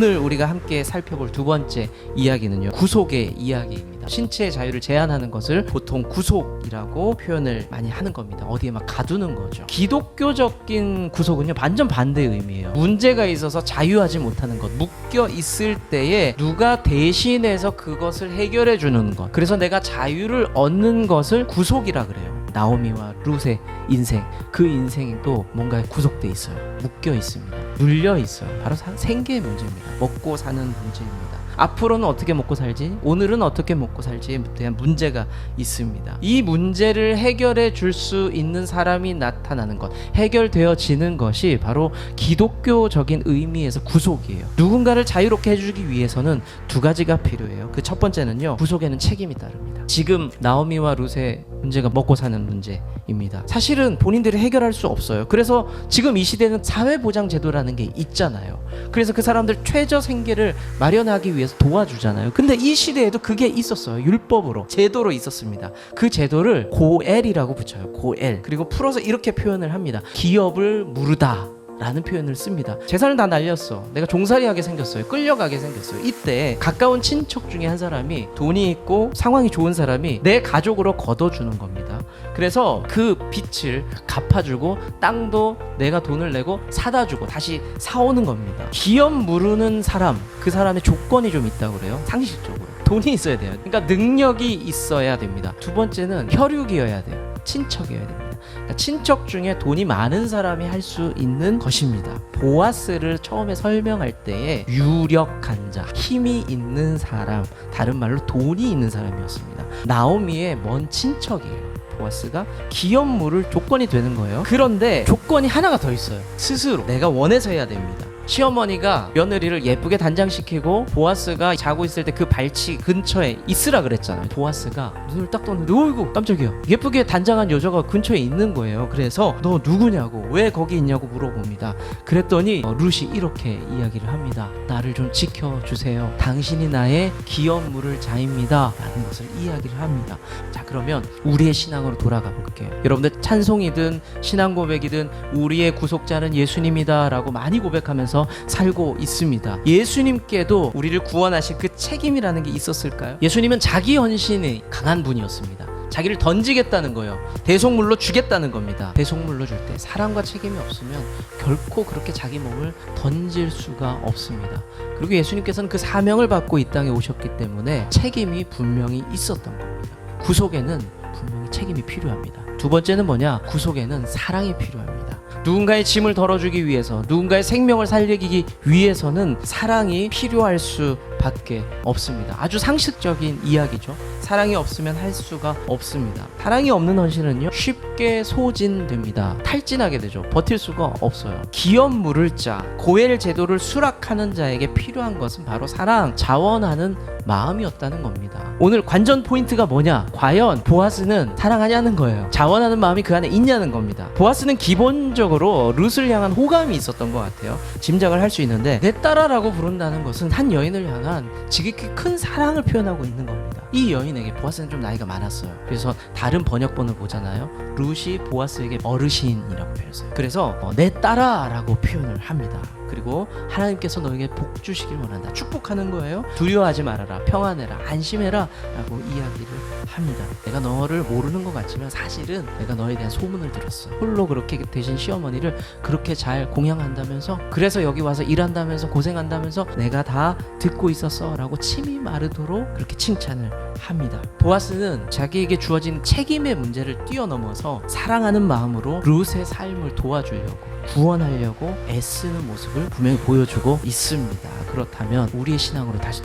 오늘 우리가 함께 살펴볼 두 번째 이야기는요, 구속의 이야기입니다. 신체의 자유를 제한하는 것을 보통 구속이라고 표현을 많이 하는 겁니다. 어디에 막 가두는 거죠. 기독교적인 구속은요, 완전 반대의 의미예요. 문제가 있어서 자유하지 못하는 것, 묶여 있을 때에 누가 대신해서 그것을 해결해 주는 것, 그래서 내가 자유를 얻는 것을 구속이라 그래요. 나오미와 룻의 인생, 그 인생도 뭔가 구속돼 있어요. 묶여 있습니다. 눌려 있어요. 바로 생계의 문제입니다. 먹고 사는 문제입니다. 앞으로는 어떻게 먹고 살지? 오늘은 어떻게 먹고 살지에 대한 문제가 있습니다. 이 문제를 해결해 줄 수 있는 사람이 나타나는 것, 해결되어지는 것이 바로 기독교적인 의미에서 구속이에요. 누군가를 자유롭게 해주기 위해서는 두 가지가 필요해요. 그 첫 번째는요, 구속에는 책임이 따릅니다. 지금 나오미와 룻의 문제가 먹고 사는 문제입니다. 사실은 본인들이 해결할 수 없어요. 그래서 지금 이 시대는 사회보장제도라는 게 있잖아요. 그래서 그 사람들 최저 생계를 마련하기 위해서 도와주잖아요. 근데 이 시대에도 그게 있었어요. 율법으로, 제도로 있었습니다. 그 제도를 고엘이라고 붙여요. 고엘. 그리고 풀어서 이렇게 표현을 합니다. 기업을 무르다 라는 표현을 씁니다. 재산을 다 날렸어. 내가 종살이하게 생겼어요. 끌려가게 생겼어요. 이때 가까운 친척 중에 한 사람이, 돈이 있고 상황이 좋은 사람이 내 가족으로 걷어주는 겁니다. 그래서 그 빚을 갚아주고 땅도 내가 돈을 내고 사다 주고 다시 사오는 겁니다. 기업 무르는 사람, 그 사람의 조건이 좀 있다고 그래요. 상식적으로 돈이 있어야 돼요. 그러니까 능력이 있어야 됩니다. 두 번째는 혈육이어야 돼요. 친척이어야 됩니다. 그러니까 친척 중에 돈이 많은 사람이 할 수 있는 것입니다. 보아스를 처음에 설명할 때에 유력한 자, 힘이 있는 사람, 다른 말로 돈이 있는 사람이었습니다. 나오미의 먼 친척이에요. 보아스가 기업 물을 조건이 되는 거예요. 그런데 조건이 하나가 더 있어요. 스스로 내가 원해서 해야 됩니다. 시어머니가 며느리를 예쁘게 단장시키고 보아스가 자고 있을 때 그 발치 근처에 있으라 그랬잖아요. 보아스가 눈을 딱 떴는데 어이구 깜짝이야, 예쁘게 단장한 여자가 근처에 있는 거예요. 그래서 너 누구냐고, 왜 거기 있냐고 물어봅니다. 그랬더니 룻이 이렇게 이야기를 합니다. 나를 좀 지켜주세요. 당신이 나의 기업물을 자입니다 라는 것을 이야기를 합니다. 자, 그러면 우리의 신앙으로 돌아가 볼게요. 여러분들 찬송이든 신앙 고백이든 우리의 구속자는 예수님이다 라고 많이 고백하면서 살고 있습니다. 예수님께도 우리를 구원하실 그 책임이라는 게 있었을까요? 예수님은 자기 헌신이 강한 분이었습니다. 자기를 던지겠다는 거예요. 대속물로 주겠다는 겁니다. 대속물로 줄 때 사랑과 책임이 없으면 결코 그렇게 자기 몸을 던질 수가 없습니다. 그리고 예수님께서는 그 사명을 받고 이 땅에 오셨기 때문에 책임이 분명히 있었던 겁니다. 구속에는 분명히 책임이 필요합니다. 두 번째는 뭐냐? 구속에는 사랑이 필요합니다. 누군가의 짐을 덜어주기 위해서, 누군가의 생명을 살리기 위해서는 사랑이 필요할 수밖에 없습니다. 아주 상식적인 이야기죠. 사랑이 없으면 할 수가 없습니다. 사랑이 없는 헌신은요, 쉽게 소진됩니다. 탈진하게 되죠. 버틸 수가 없어요. 기업 물을 자, 고엘 제도를 수락하는 자에게 필요한 것은 바로 사랑, 자원하는 마음이었다는 겁니다. 오늘 관전 포인트가 뭐냐? 과연 보아스는 사랑하냐는 거예요. 자원하는 마음이 그 안에 있냐는 겁니다. 보아스는 기본적으로 룻을 향한 호감이 있었던 것 같아요. 짐작을 할 수 있는데, 내 딸아라고 부른다는 것은 한 여인을 향한 지극히 큰 사랑을 표현하고 있는 겁니다. 이 여인에게, 보아스는 좀 나이가 많았어요. 그래서 다른 번역본을 보잖아요. 룻이 보아스에게 어르신이라고 표현했어요. 그래서 내 딸아라고 표현을 합니다. 그리고 하나님께서 너에게 복 주시길 원한다. 축복하는 거예요. 두려워하지 말아라, 평안해라, 안심해라 라고 이야기를 합니다. 내가 너를 모르는 것 같지만 사실은 내가 너에 대한 소문을 들었어. 홀로 그렇게 대신 시어머니를 그렇게 잘 공양한다면서, 그래서 여기 와서 일한다면서, 고생한다면서 내가 다 듣고 있었어 라고 침이 마르도록 그렇게 칭찬을 합니다. 보아스는 자기에게 주어진 책임의 문제를 뛰어넘어서 사랑하는 마음으로 룻의 삶을 도와주려고, 구원하려고 애쓰는 모습을 분명히 보여주고 있습니다. 그렇다면 우리의 신앙으로 다시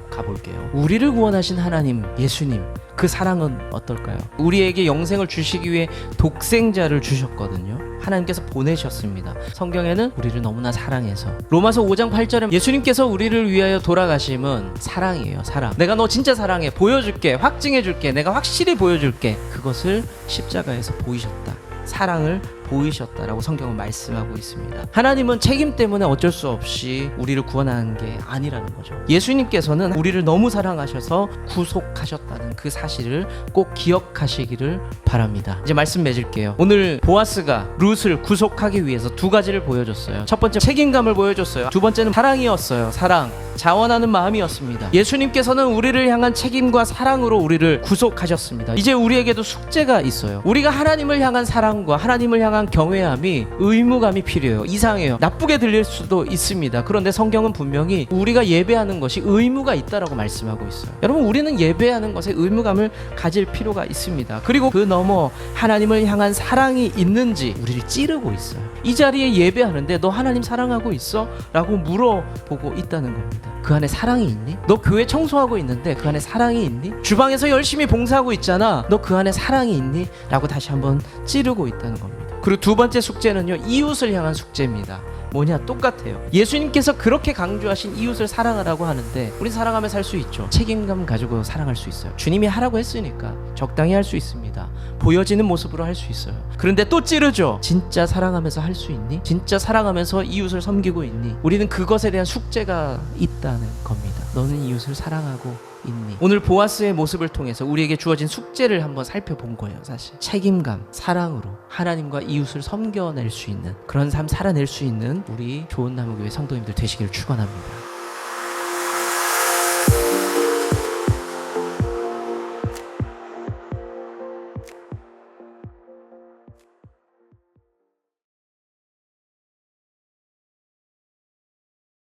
가볼게요. 우리를 구원하신 하나님, 예수님, 그 사랑은 어떨까요? 우리에게 영생을 주시기 위해 독생자를 주셨거든요. 하나님께서 보내셨습니다. 성경에는 우리를 너무나 사랑해서, 로마서 5장 8절에 예수님께서 우리를 위하여 돌아가심은 사랑이에요. 사랑. 내가 너 진짜 사랑해, 보여줄게, 확증해줄게, 내가 확실히 보여줄게. 그것을 십자가에서 보이셨다. 사랑을 보이셨다라고 성경은 말씀하고 있습니다. 하나님은 책임 때문에 어쩔 수 없이 우리를 구원하는 게 아니라는 거죠. 예수님께서는 우리를 너무 사랑하셔서 구속하셨다는 그 사실을 꼭 기억하시기를 바랍니다. 이제 말씀 맺을게요. 오늘 보아스가 룻을 구속하기 위해서 두 가지를 보여줬어요. 첫 번째 책임감을 보여줬어요. 두 번째는 사랑이었어요. 사랑, 자원하는 마음이었습니다. 예수님께서는 우리를 향한 책임과 사랑으로 우리를 구속하셨습니다. 이제 우리에게도 숙제가 있어요. 우리가 하나님을 향한 사랑과 하나님을 향한 경외함이 의무감이 필요해요. 이상해요. 나쁘게 들릴 수도 있습니다. 그런데 성경은 분명히 우리가 예배하는 것이 의무가 있다라고 말씀하고 있어요. 여러분, 우리는 예배하는 것에 의무감을 가질 필요가 있습니다. 그리고 그 너머 하나님을 향한 사랑이 있는지 우리를 찌르고 있어요. 이 자리에 예배하는데 너 하나님 사랑하고 있어? 라고 물어보고 있다는 겁니다. 그 안에 사랑이 있니? 너 교회 청소하고 있는데 그 안에 사랑이 있니? 주방에서 열심히 봉사하고 있잖아. 너 그 안에 사랑이 있니? 라고 다시 한번 찌르고 있다는 겁니다. 그리고 두 번째 숙제는요, 이웃을 향한 숙제입니다. 뭐냐? 똑같아요. 예수님께서 그렇게 강조하신 이웃을 사랑하라고 하는데 우리 사랑하며 살 수 있죠. 책임감 가지고 사랑할 수 있어요. 주님이 하라고 했으니까 적당히 할 수 있습니다. 보여지는 모습으로 할 수 있어요. 그런데 또 찌르죠. 진짜 사랑하면서 할 수 있니? 진짜 사랑하면서 이웃을 섬기고 있니? 우리는 그것에 대한 숙제가 있다는 겁니다. 너는 이웃을 사랑하고 있니? 오늘 보아스의 모습을 통해서 우리에게 주어진 숙제를 한번 살펴본 거예요. 사실 책임감, 사랑으로 하나님과 이웃을 섬겨낼 수 있는 그런 삶 살아낼 수 있는 우리 좋은 나무교회 성도님들 되시기를 축원합니다.